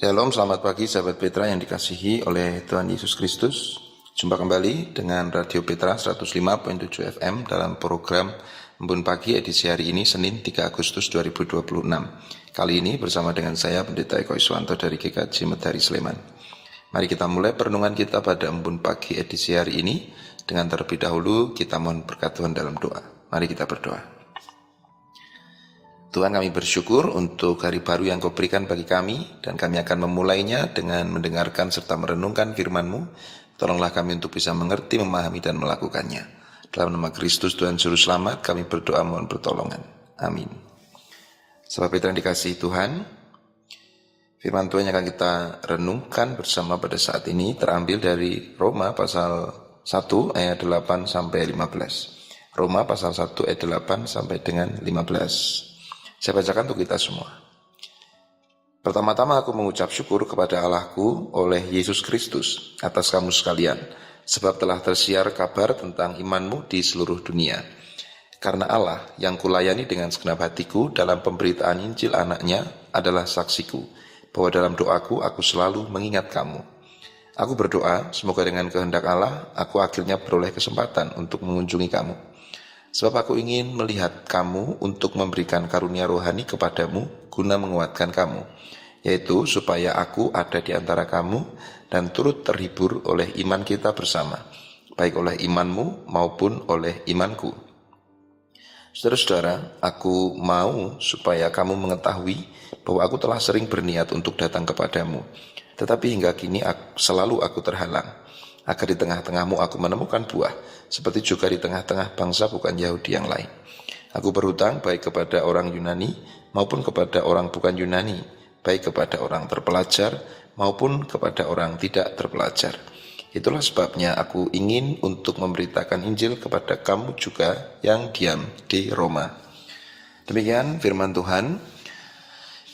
Shalom, selamat pagi sahabat Petra yang dikasihi oleh Tuhan Yesus Kristus. Jumpa kembali dengan Radio Petra 105.7 FM dalam program Embun Pagi edisi hari ini Senin 3 Agustus 2026. Kali ini bersama dengan saya Pendeta Eko Iswanto dari GKJ Medari Sleman. Mari kita mulai perenungan kita pada Embun Pagi edisi hari ini. Dengan terlebih dahulu kita mohon berkat Tuhan dalam doa. Mari kita berdoa. Tuhan, kami bersyukur untuk hari baru yang Kau berikan bagi kami, dan kami akan memulainya dengan mendengarkan serta merenungkan firman-Mu. Tolonglah kami untuk bisa mengerti, memahami, dan melakukannya. Dalam nama Kristus Tuhan Juru Selamat, kami berdoa mohon pertolongan. Amin. Sahabat Petra yang dikasihi Tuhan, firman Tuhan yang akan kita renungkan bersama pada saat ini terambil dari Roma pasal 1 ayat 8 sampai 15. Roma pasal 1 ayat 8 sampai dengan 15. Saya bacakan untuk kita semua. Pertama-tama aku mengucap syukur kepada Allahku oleh Yesus Kristus atas kamu sekalian, sebab telah tersiar kabar tentang imanmu di seluruh dunia. Karena Allah yang kulayani dengan segenap hatiku dalam pemberitaan Injil anaknya adalah saksiku, bahwa dalam doaku aku selalu mengingat kamu. Aku berdoa, semoga dengan kehendak Allah, aku akhirnya beroleh kesempatan untuk mengunjungi kamu. Sebab aku ingin melihat kamu untuk memberikan karunia rohani kepadamu guna menguatkan kamu, yaitu supaya aku ada di antara kamu dan turut terhibur oleh iman kita bersama, baik oleh imanmu maupun oleh imanku. Saudara-saudara, aku mau supaya kamu mengetahui bahwa aku telah sering berniat untuk datang kepadamu, tetapi hingga kini selalu aku terhalang, agar di tengah-tengahmu aku menemukan buah, seperti juga di tengah-tengah bangsa bukan Yahudi yang lain. Aku berhutang baik kepada orang Yunani maupun kepada orang bukan Yunani, baik kepada orang terpelajar maupun kepada orang tidak terpelajar. Itulah sebabnya aku ingin untuk memberitakan Injil kepada kamu juga yang diam di Roma. Demikian firman Tuhan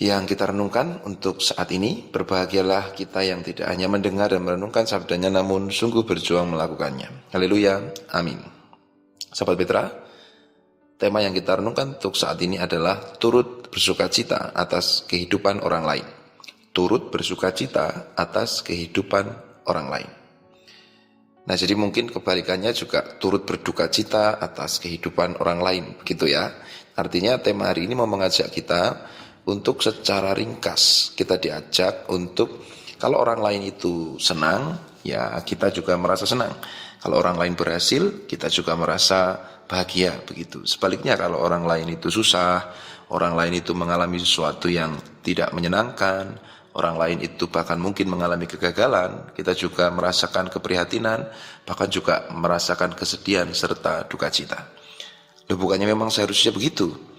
yang kita renungkan untuk saat ini. Berbahagialah kita yang tidak hanya mendengar dan merenungkan sabdanya, namun sungguh berjuang melakukannya. Haleluya, amin. Sahabat Petra, tema yang kita renungkan untuk saat ini adalah turut bersukacita atas kehidupan orang lain. Turut bersukacita atas kehidupan orang lain. Nah, jadi mungkin kebalikannya juga turut berduka cita atas kehidupan orang lain, begitu ya. Artinya tema hari ini mau mengajak kita untuk secara ringkas, kita diajak untuk kalau orang lain itu senang, ya kita juga merasa senang. Kalau orang lain berhasil, kita juga merasa bahagia, begitu. Sebaliknya kalau orang lain itu susah, orang lain itu mengalami sesuatu yang tidak menyenangkan, orang lain itu bahkan mungkin mengalami kegagalan, kita juga merasakan keprihatinan, bahkan juga merasakan kesedihan serta duka cita. Loh, bukannya memang seharusnya begitu?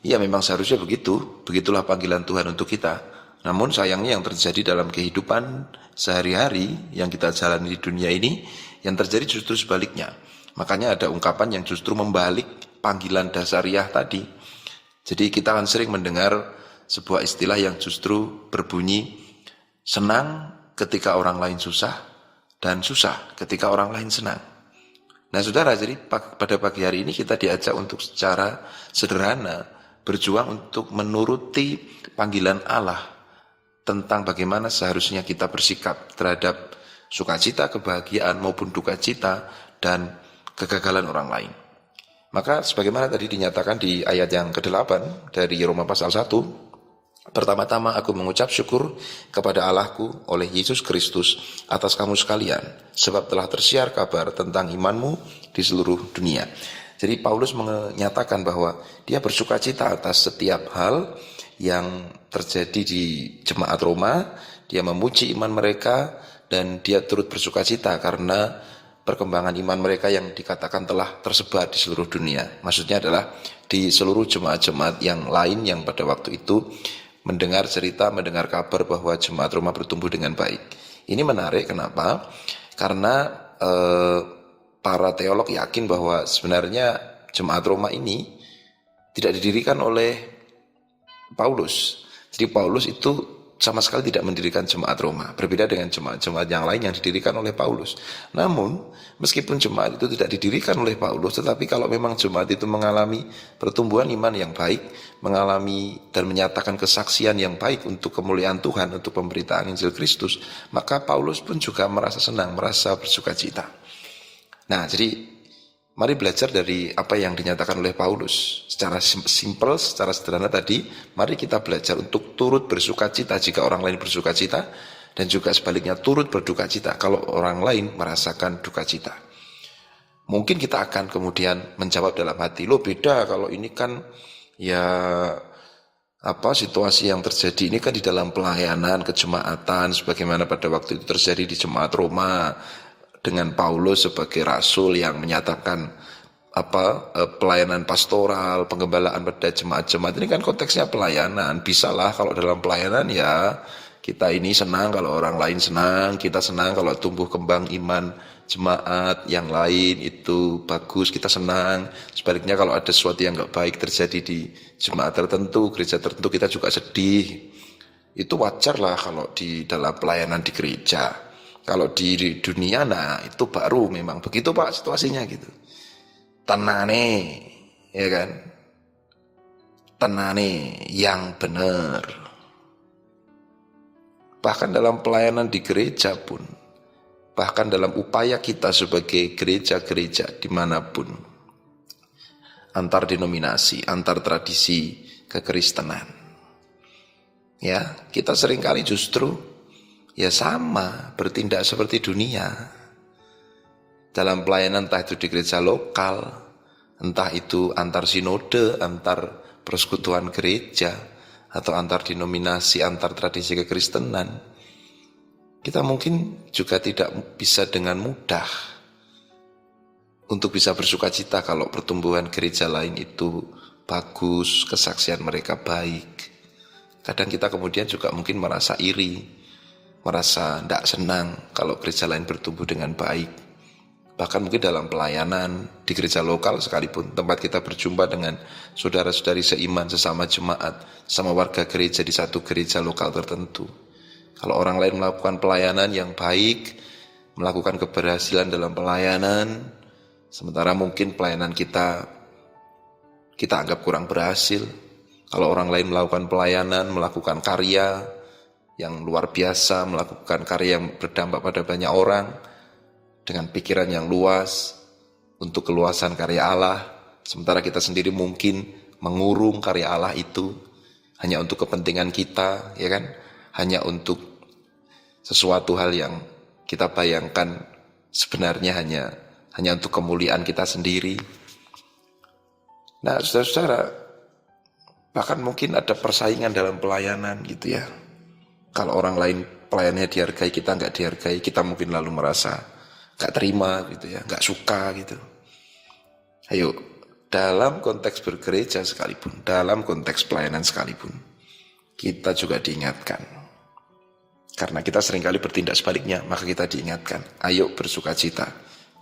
Ya, memang seharusnya begitu. Begitulah panggilan Tuhan untuk kita. Namun sayangnya yang terjadi dalam kehidupan sehari-hari yang kita jalani di dunia ini, yang terjadi justru sebaliknya. Makanya ada ungkapan yang justru membalik panggilan dasariah tadi. Jadi kita akan sering mendengar sebuah istilah yang justru berbunyi senang ketika orang lain susah dan susah ketika orang lain senang. Nah saudara, jadi pada pagi hari ini kita diajak untuk secara sederhana berjuang untuk menuruti panggilan Allah tentang bagaimana seharusnya kita bersikap terhadap sukacita, kebahagiaan maupun duka cita dan kegagalan orang lain. Maka sebagaimana tadi dinyatakan di ayat yang ke-8 dari Roma pasal 1, pertama-tama aku mengucap syukur kepada Allahku oleh Yesus Kristus atas kamu sekalian, sebab telah tersiar kabar tentang imanmu di seluruh dunia. Jadi Paulus menyatakan bahwa dia bersuka cita atas setiap hal yang terjadi di jemaat Roma. Dia memuji iman mereka dan dia turut bersuka cita karena perkembangan iman mereka yang dikatakan telah tersebar di seluruh dunia. Maksudnya adalah di seluruh jemaat-jemaat yang lain yang pada waktu itu mendengar cerita, mendengar kabar bahwa jemaat Roma bertumbuh dengan baik. Ini menarik, kenapa? Karena para teolog yakin bahwa sebenarnya jemaat Roma ini tidak didirikan oleh Paulus. Jadi Paulus itu sama sekali tidak mendirikan jemaat Roma, berbeda dengan jemaat-jemaat yang lain yang didirikan oleh Paulus. Namun, meskipun jemaat itu tidak didirikan oleh Paulus, tetapi kalau memang jemaat itu mengalami pertumbuhan iman yang baik, mengalami dan menyatakan kesaksian yang baik untuk kemuliaan Tuhan, untuk pemberitaan Injil Kristus, maka Paulus pun juga merasa senang, merasa bersukacita. Nah, jadi mari belajar dari apa yang dinyatakan oleh Paulus. Secara simpel, secara sederhana tadi, mari kita belajar untuk turut bersukacita jika orang lain bersukacita, dan juga sebaliknya turut berduka cita kalau orang lain merasakan duka cita. Mungkin kita akan kemudian menjawab dalam hati, loh beda kalau ini kan ya situasi yang terjadi ini kan di dalam pelayanan kejemaatan sebagaimana pada waktu itu terjadi di jemaat Roma, dengan Paulus sebagai rasul yang menyatakan pelayanan pastoral, penggembalaan pada jemaat-jemaat. Ini kan konteksnya pelayanan. Bisalah kalau dalam pelayanan ya kita ini senang kalau orang lain senang, kita senang kalau tumbuh kembang iman jemaat yang lain itu bagus, kita senang. Sebaliknya kalau ada sesuatu yang gak baik terjadi di jemaat tertentu, gereja tertentu, kita juga sedih. Itu wajar lah kalau di dalam pelayanan di gereja. Kalau di dunia, nah itu baru memang begitu Pak situasinya gitu. Tenane, ya kan? Tenane yang benar. Bahkan dalam pelayanan di gereja pun, bahkan dalam upaya kita sebagai gereja-gereja dimanapun, antar denominasi, antar tradisi kekristenan, ya kita seringkali justru ya sama, bertindak seperti dunia. Dalam pelayanan entah itu di gereja lokal, entah itu antar sinode, antar persekutuan gereja, atau antar denominasi, antar tradisi kekristenan, kita mungkin juga tidak bisa dengan mudah untuk bisa bersukacita kalau pertumbuhan gereja lain itu bagus, kesaksian mereka baik. Kadang kita kemudian juga mungkin merasa iri, merasa tidak senang kalau gereja lain bertumbuh dengan baik. Bahkan mungkin dalam pelayanan di gereja lokal sekalipun, tempat kita berjumpa dengan saudara-saudari seiman, sesama jemaat, sama warga gereja di satu gereja lokal tertentu. Kalau orang lain melakukan pelayanan yang baik, melakukan keberhasilan dalam pelayanan, sementara mungkin pelayanan kita anggap kurang berhasil. Kalau orang lain melakukan pelayanan, melakukan karya yang luar biasa, melakukan karya yang berdampak pada banyak orang dengan pikiran yang luas untuk keluasan karya Allah, sementara kita sendiri mungkin mengurung karya Allah itu hanya untuk kepentingan kita, ya kan? Hanya untuk sesuatu hal yang kita bayangkan sebenarnya hanya untuk kemuliaan kita sendiri. Nah, saudara-saudara, bahkan mungkin ada persaingan dalam pelayanan gitu ya. Kalau orang lain pelayannya dihargai, kita nggak dihargai, kita mungkin lalu merasa nggak terima gitu ya, nggak suka gitu. Ayo, dalam konteks bergereja sekalipun, dalam konteks pelayanan sekalipun, kita juga diingatkan. Karena kita seringkali bertindak sebaliknya, maka kita diingatkan, ayo bersukacita.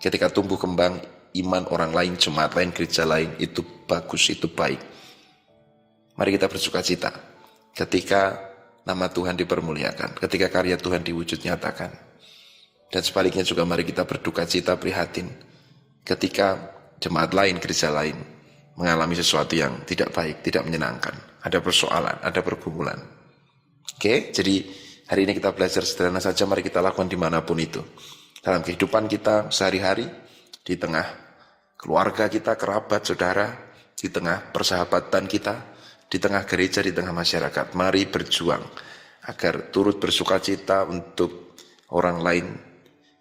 Ketika tumbuh kembang iman orang lain, jemaat lain, gereja lain, itu bagus, itu baik. Mari kita bersukacita ketika nama Tuhan dipermuliakan, ketika karya Tuhan diwujud nyatakan. Dan sebaliknya juga mari kita berduka cita prihatin ketika jemaat lain, gereja lain mengalami sesuatu yang tidak baik, tidak menyenangkan, ada persoalan, ada pergumulan. Oke, jadi hari ini kita belajar sederhana saja, mari kita lakukan dimanapun itu. Dalam kehidupan kita sehari-hari, di tengah keluarga kita, kerabat, saudara, di tengah persahabatan kita, di tengah gereja, di tengah masyarakat, mari berjuang agar turut bersukacita untuk orang lain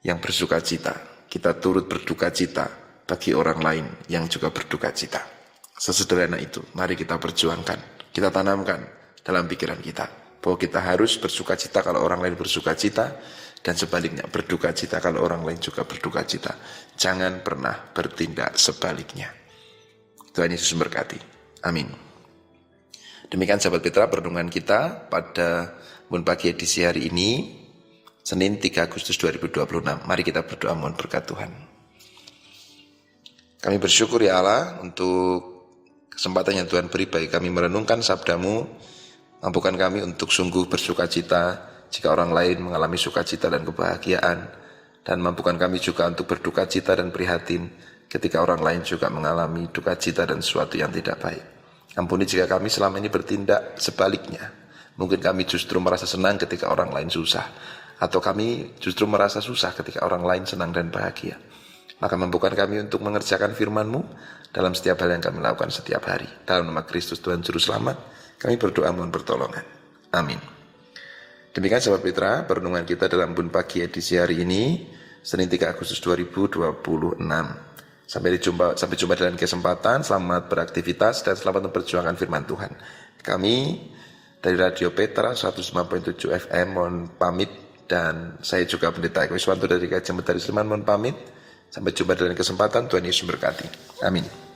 yang bersukacita. Kita turut berduka cita bagi orang lain yang juga berduka cita. Sesederhana itu, mari kita perjuangkan, kita tanamkan dalam pikiran kita bahwa kita harus bersukacita kalau orang lain bersukacita, dan sebaliknya berduka cita kalau orang lain juga berduka cita. Jangan pernah bertindak sebaliknya. Tuhan Yesus memberkati. Amin. Demikian sahabat Petra perlindungan kita pada Moon Pagi edisi hari ini, Senin 3 Agustus 2026. Mari kita berdoa mohon berkat Tuhan. Kami bersyukur ya Allah untuk kesempatan yang Tuhan beri bagi kami merenungkan sabda-Mu Mampukan kami untuk sungguh bersukacita jika orang lain mengalami sukacita dan kebahagiaan, dan mampukan kami juga untuk berduka cita dan prihatin ketika orang lain juga mengalami duka cita dan sesuatu yang tidak baik. Ampuni jika kami selama ini bertindak sebaliknya. Mungkin kami justru merasa senang ketika orang lain susah, atau kami justru merasa susah ketika orang lain senang dan bahagia. Maka mampukan kami untuk mengerjakan firman-Mu dalam setiap hal yang kami lakukan setiap hari. Dalam nama Kristus Tuhan Juru Selamat, kami berdoa mohon pertolongan. Amin. Demikian sahabat Petra, perenungan kita dalam Bun Pagi edisi hari ini, Senin 3 Agustus 2026. Sampai jumpa dalam kesempatan. Selamat beraktivitas dan selamat memperjuangkan firman Tuhan. Kami dari Radio Petra 105.7 FM mohon pamit, dan saya juga Pendeta Eko Iswanto dari Gereja Metodis Sleman mohon pamit. Sampai jumpa dalam kesempatan. Tuhan Yesus memberkati. Amin.